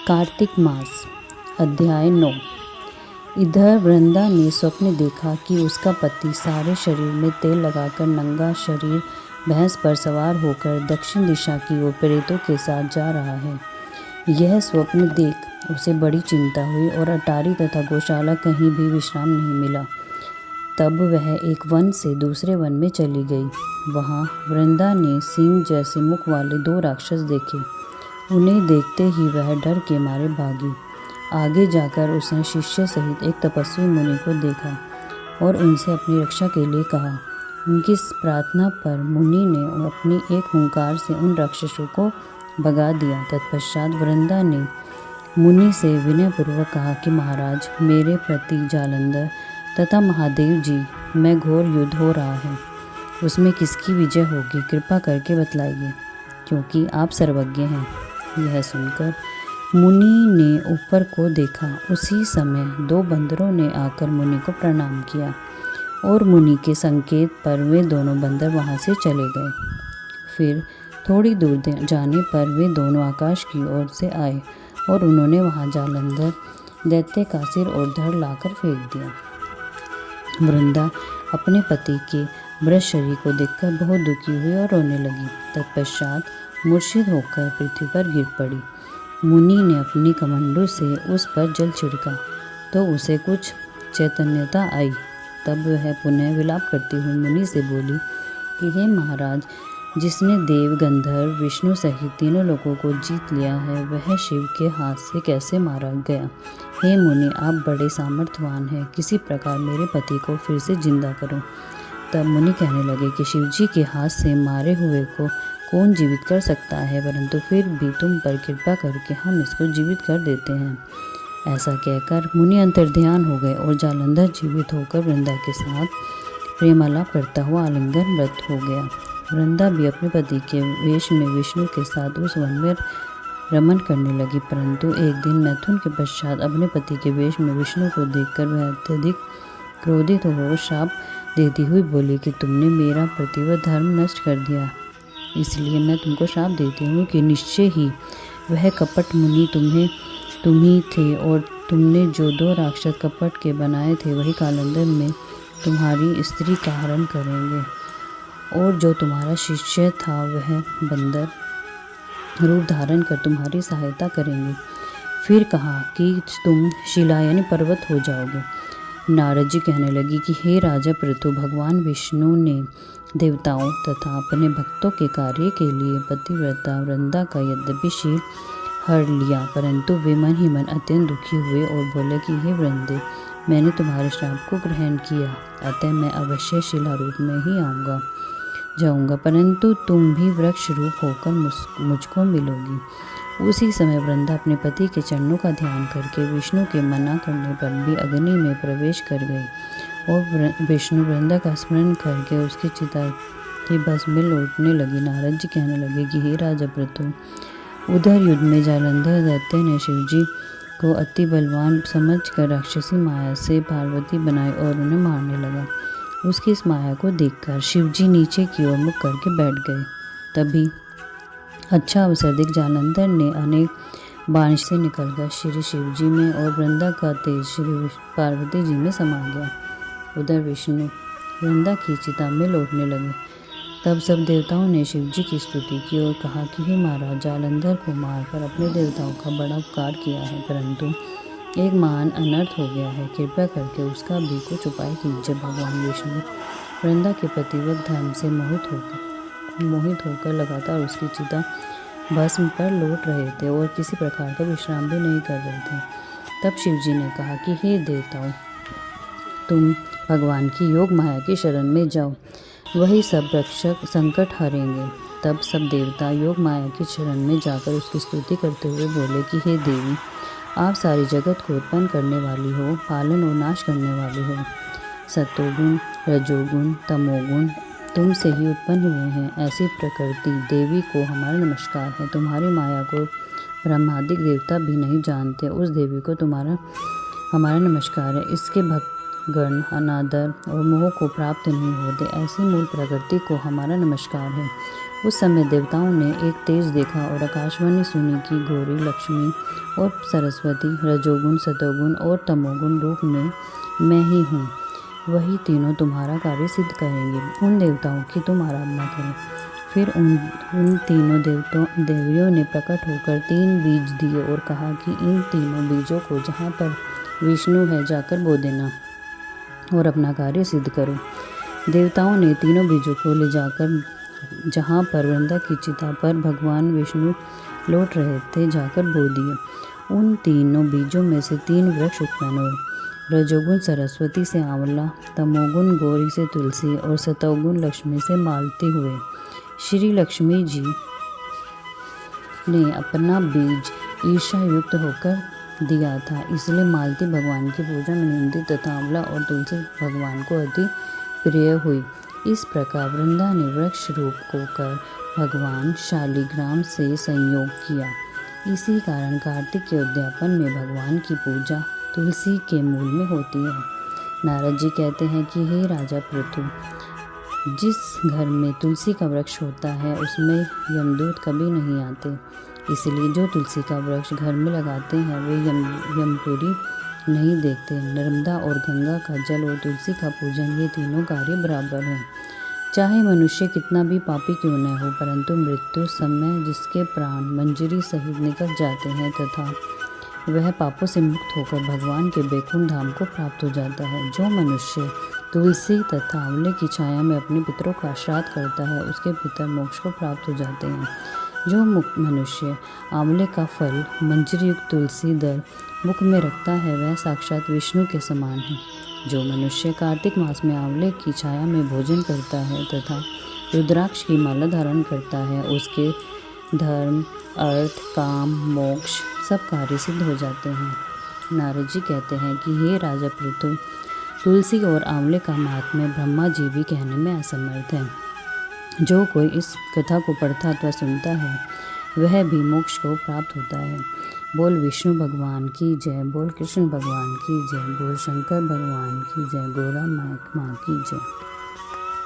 कार्तिक मास अध्याय 9। इधर वृंदा ने स्वप्न देखा कि उसका पति सारे शरीर में तेल लगाकर नंगा शरीर भैंस पर सवार होकर दक्षिण दिशा की ओर प्रेतों के साथ जा रहा है। यह स्वप्न देख उसे बड़ी चिंता हुई और अटारी तथा गौशाला कहीं भी विश्राम नहीं मिला। तब वह एक वन से दूसरे वन में चली गई। वहाँ वृंदा ने सिंह जैसे मुख वाले 2 राक्षस देखे। उन्हें देखते ही वह डर के मारे भागी। आगे जाकर उसने शिष्य सहित एक तपस्वी मुनि को देखा और उनसे अपनी रक्षा के लिए कहा। उनकी प्रार्थना पर मुनि ने अपनी एक हुंकार से उन राक्षसों को भगा दिया। तत्पश्चात वृंदा ने मुनि से विनयपूर्वक कहा कि महाराज, मेरे प्रति जालंधर तथा महादेव जी में घोर युद्ध हो रहा है। उसमें किसकी विजय होगी, कृपा करके बतलाइए, क्योंकि आप सर्वज्ञ हैं। यह सुनकर मुनि ने ऊपर को देखा। उसी समय 2 बंदरों ने आकर मुनि को प्रणाम किया और मुनि के संकेत पर वे दोनों बंदर वहां से चले गए। फिर थोड़ी दूर जाने पर वे दोनों आकाश की ओर से आए और उन्होंने वहां जालंधर दैत्य का सिर और धड़ लाकर फेंक दिया। वृंदा अपने पति के मृत शरीर को देखकर बहुत दुखी हुई और रोने लगी। तत्पश्चात मूर्छित होकर पृथ्वी पर गिर पड़ी। मुनि ने अपनी कमंडलू से उस पर जल छिड़का तो उसे कुछ चैतन्यता आई। तब वह पुनः विलाप करती हुई मुनि से बोली कि हे महाराज, जिसने देव, गंधर्व, विष्णु सहित तीनों लोगों को जीत लिया है, वह शिव के हाथ से कैसे मारा गया। हे मुनि, आप बड़े सामर्थ्यवान हैं, किसी प्रकार मेरे पति को फिर से जिंदा करो। तब मुनि कहने लगे कि शिवजी के हाथ से मारे हुए को कौन जीवित कर सकता है, परंतु फिर भी तुम पर कृपा करके हम इसको जीवित कर देते हैं। ऐसा कहकर मुनि अंतर्ध्यान हो गए और जालंधर जीवित होकर वृंदा के साथ प्रेमालाप करता हुआ आलिंगनरत हो गया। वृंदा भी अपने पति के वेश में विष्णु के साथ उस वन में रमन करने लगी, परंतु एक दिन मैथुन के पश्चात अपने पति के वेश में विष्णु को देखकर वह अत्यधिक क्रोधित हो श्राप देती हुई बोली कि तुमने मेरा प्रतिव्रत धर्म नष्ट कर दिया, इसलिए मैं तुमको श्राप देती हूँ कि निश्चय ही वह कपट मुनि तुम ही थे और तुमने जो 2 राक्षस कपट के बनाए थे, वही कालंदर में तुम्हारी स्त्री का हरण करेंगे और जो तुम्हारा शिष्य था वह बंदर रूप धारण कर तुम्हारी सहायता करेंगे। फिर कहा कि तुम शिलायन पर्वत हो जाओगे। नारद जी कहने लगी कि हे राजा पृथु, भगवान विष्णु ने देवताओं तथा अपने भक्तों के कार्य के लिए पतिव्रता वृंदा का यद्यपि शील हर लिया, परंतु वे मन ही मन अत्यंत दुखी हुए और बोले कि हे वृंदे, मैंने तुम्हारे श्राप को ग्रहण किया, अतः मैं अवश्य शिला रूप में ही जाऊंगा, परंतु तुम भी वृक्ष रूप होकर मुझको मिलोगी। उसी समय वृंदा अपने पति के चरणों का ध्यान करके विष्णु के मना करने पर भी अग्नि में प्रवेश कर गई और विष्णु वृंदा का स्मरण करके उसकी चिता के भस्म में लौटने लगी। नारद जी कहने लगे कि हे राजा पृथु, उधर युद्ध में जालंधर दैत्य ने शिवजी को अति बलवान समझकर राक्षसी माया से पार्वती बनाई और उन्हें मारने लगा। उसकी इस माया को देखकर शिवजी नीचे की ओर मुख करके बैठ गए। तभी अच्छा अवसर देख जालंधर ने अनेक बाण से निकलकर श्री शिवजी में और वृंदा का तेज श्री पार्वती जी में समा गया। उधर विष्णु वृंदा की चिता में लौटने लगे। तब सब देवताओं ने शिवजी की स्तुति की और कहा कि हे महाराज, जालंधर को मारकर अपने देवताओं का बड़ा उपकार किया है, परंतु एक महान अनर्थ हो गया है, कृपया करके उसका भी कुछ उपाय कीजिए। भगवान विष्णु वृंदा के प्रतिव्रत धर्म से मोहित होकर लगातार उसकी चिता भस्म पर लौट रहे थे और किसी प्रकार का विश्राम भी नहीं कर रहे थे। तब शिवजी ने कहा कि हे देवताओं, तुम भगवान की योग माया की शरण में जाओ, वही सब रक्षक संकट हरेंगे। तब सब देवता योग माया की शरण में जाकर उसकी स्तुति करते हुए बोले कि हे देवी, आप सारी जगत को उत्पन्न करने वाली हो, पालन और नाश करने वाली हो। सतोगुण, रजोगुण, तमोगुण तुमसे ही उत्पन्न हुए हैं। ऐसी प्रकृति देवी को हमारा नमस्कार है। तुम्हारी माया को ब्रह्मादिक देवता भी नहीं जानते, उस देवी को हमारा नमस्कार है। गण अनादर और मोह को प्राप्त नहीं होते। ऐसी मूल प्रकृति को हमारा नमस्कार है। उस समय देवताओं ने एक तेज देखा और आकाशवाणी सुनी कि गौरी, लक्ष्मी और सरस्वती रजोगुण, सतोगुण और तमोगुण रूप में मैं ही हूँ। वही तीनों तुम्हारा कार्य सिद्ध करेंगे। उन देवताओं की तुम आराधना करो। फिर उन तीनों देवियों ने प्रकट होकर 3 बीज दिए और कहा कि इन तीनों बीजों को जहाँ पर विष्णु है जाकर बो देना और अपना कार्य सिद्ध करो। देवताओं ने तीनों बीजों को ले जाकर जहाँ पर वृंदा की चिता पर भगवान विष्णु लौट रहे थे जाकर बो दिए। उन तीनों बीजों में से 3 वृक्ष उत्पन्न हुए। रजोगुण सरस्वती से आंवला, तमोगुण गौरी से तुलसी और सतोगुण लक्ष्मी से मालती हुए। श्री लक्ष्मी जी ने अपना बीज ईर्षा युक्त होकर दिया था, इसलिए मालती भगवान की पूजा में निंदी तथा आंवला और तुलसी भगवान को अति प्रिय हुई। इस प्रकार वृंदा ने वृक्ष रूप को कर भगवान शालिग्राम से संयोग किया। इसी कारण कार्तिक के उद्यापन में भगवान की पूजा तुलसी के मूल में होती है। नारद जी कहते हैं कि हे राजा पृथु, जिस घर में तुलसी का वृक्ष होता है उसमें यमदूत कभी नहीं आते। इसलिए जो तुलसी का वृक्ष घर में लगाते हैं वे यमपुरी नहीं देखते। नर्मदा और गंगा का जल और तुलसी का पूजन, ये तीनों कार्य बराबर हैं। चाहे मनुष्य कितना भी पापी क्यों न हो, परंतु मृत्यु समय जिसके प्राण मंजरी सहित निकल जाते हैं तथा वह पापों से मुक्त होकर भगवान के बैकुंठ धाम को प्राप्त हो जाता है। जो मनुष्य तुलसी तथा आंवले की छाया में अपने पितरों का श्राद्ध करता है उसके पितर मोक्ष को प्राप्त हो जाते हैं। जो मनुष्य आंवले का फल मंजरी युक्त तुलसी दल मुख में रखता है वह साक्षात विष्णु के समान है। जो मनुष्य कार्तिक मास में आंवले की छाया में भोजन करता है तथा रुद्राक्ष की माला धारण करता है उसके धर्म, अर्थ, काम, मोक्ष सब कार्य सिद्ध हो जाते हैं। नारद जी कहते हैं कि हे राजा पृथु, तुलसी और आंवले का महात्म्य ब्रह्मा जी भी कहने में असमर्थ है। जो कोई इस कथा को पढ़ता अथवा सुनता है वह भी मोक्ष को प्राप्त होता है। बोल विष्णु भगवान की जय, बोल कृष्ण भगवान की जय, बोल शंकर भगवान की जय, गौरा माँ की जय।